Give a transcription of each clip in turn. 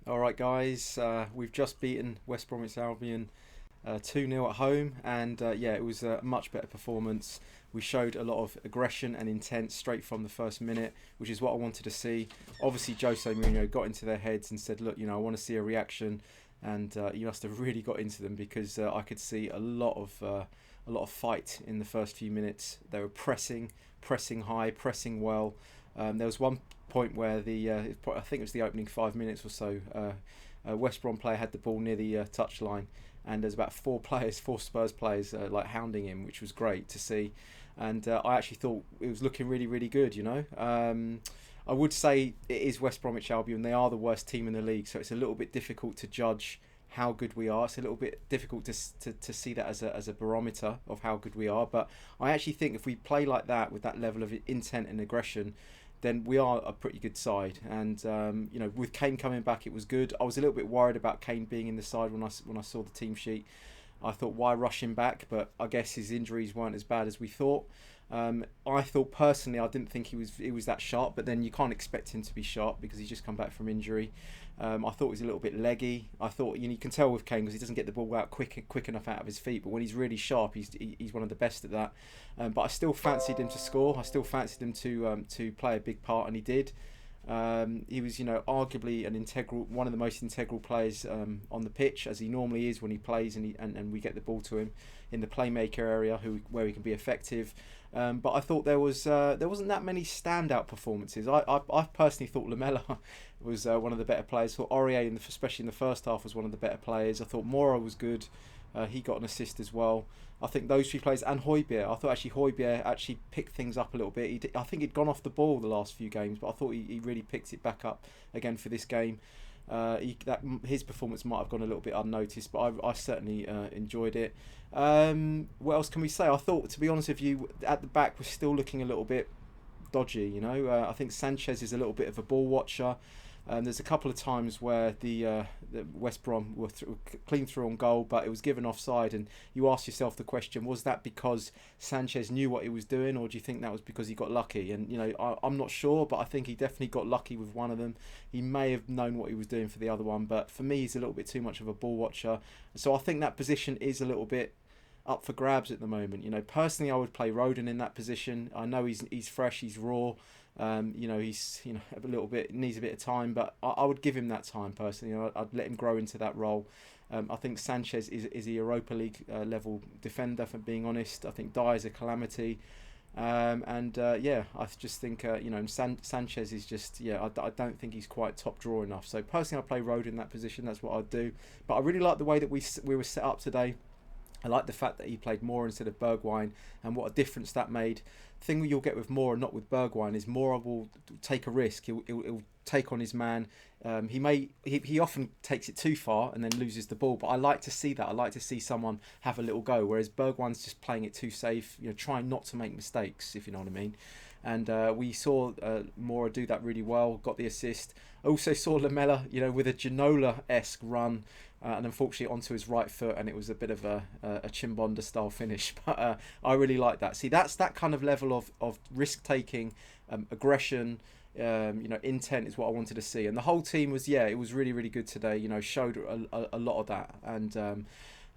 Alright guys, we've just beaten West Bromwich Albion 2-0 at home, and yeah, it was a much better performance. We showed a lot of aggression and intent straight from the first minute, which is what I wanted to see. Obviously Jose Mourinho got into their heads and said, look, I want to see a reaction, and you must have really got into them, because I could see a lot of fight in the first few minutes. They were pressing high, pressing well. There was one point where I think it was the opening 5 minutes or so, a West Brom player had the ball near the touchline, and there's about four Spurs players like hounding him, which was great to see. And I actually thought it was looking really good. I would say it is West Bromwich Albion. They are the worst team in the league, so it's a little bit difficult to judge how good we are. It's a little bit difficult to see that as a barometer of how good we are. But I actually think if we play like that, with that level of intent and aggression, then we are a pretty good side. And with Kane coming back, it was good. I was a little bit worried about Kane being in the side when I saw the team sheet. I thought, why rush him back? But I guess his injuries weren't as bad as we thought. I thought personally, I didn't think he was that sharp, but then you can't expect him to be sharp because he's just come back from injury. I thought he was a little bit leggy. I thought, you can tell with Kane because he doesn't get the ball out quick enough out of his feet. But when he's really sharp, he's one of the best at that. But I still fancied him to score. I still fancied him to play a big part, and he did. He was, arguably one of the most integral players on the pitch, as he normally is when he plays, and we get the ball to him in the playmaker area, where he can be effective. But I thought there wasn't that many standout performances. I personally thought Lamela was one of the better players. I thought Aurier, especially in the first half, was one of the better players. I thought Mora was good. He got an assist as well. I think those three players, and Højbjerg. I thought actually Højbjerg actually picked things up a little bit. I think he'd gone off the ball the last few games, but I thought he really picked it back up again for this game. His performance might have gone a little bit unnoticed, but I certainly enjoyed it. What else can we say? I thought, to be honest with you, at the back we're still looking a little bit dodgy. I think Sanchez is a little bit of a ball watcher. There's a couple of times where the West Brom were clean through on goal, but it was given offside, and you ask yourself the question: was that because Sanchez knew what he was doing, or do you think that was because he got lucky? And I'm not sure, but I think he definitely got lucky with one of them. He may have known what he was doing for the other one, but for me, he's a little bit too much of a ball watcher. So I think that position is a little bit up for grabs at the moment. Personally, I would play Roden in that position. I know he's fresh, he's raw. He's a little bit, needs a bit of time, but I would give him that time personally. I'd let him grow into that role. I think Sanchez is a Europa League level defender, for being honest. I think Dyer is a calamity. I just think Sanchez is just I don't think he's quite top draw enough. So personally, I play Roden in that position. That's what I'd do. But I really like the way that we were set up today. I like the fact that he played Moore instead of Bergwijn, and what a difference that made. The thing you'll get with Moore and not with Bergwijn is Moore will take a risk. He'll take on his man. He often takes it too far and then loses the ball. But I like to see that. I like to see someone have a little go. Whereas Bergwijn's just playing it too safe. Trying not to make mistakes, if you know what I mean. And we saw Moura do that really well. Got the assist. I also saw Lamela, with a Ginola-esque run. And unfortunately onto his right foot, and it was a bit of a Chimbonda style finish. But I really like that. See, that's that kind of level of risk taking, aggression, intent is what I wanted to see. And the whole team was, it was really good today. Showed a lot of that,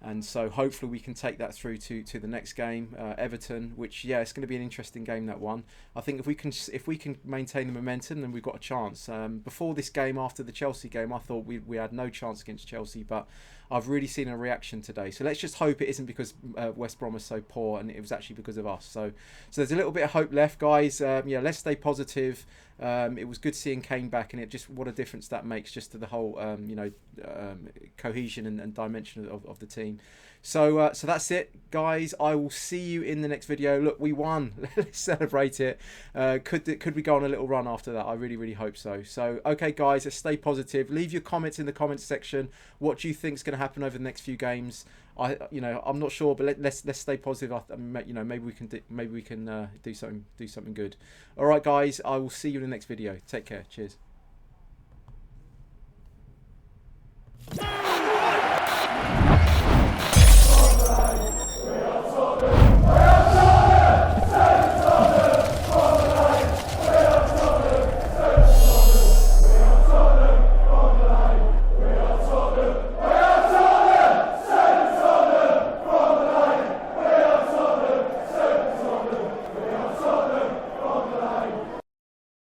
and so hopefully we can take that through to the next game, Everton, which it's going to be an interesting game, that one. I think if we can maintain the momentum, then we've got a chance. Before this game, after the Chelsea game, I thought we had no chance against Chelsea, but I've really seen a reaction today. So let's just hope it isn't because West Brom is so poor, and it was actually because of us. So there's a little bit of hope left, guys. Let's stay positive. It was good seeing Kane back, and what a difference that makes just to the whole cohesion and dimension of the team. So that's it, guys. I will see you in the next video. Look, we won. Let's celebrate it. Could we go on a little run after that? I really hope so. So okay, guys, let's stay positive. Leave your comments in the comments section. What do you think is going to happen over the next few games? I'm not sure, but let's stay positive. Maybe we can do something good. All right, guys. I will see you in the next video. Take care. Cheers.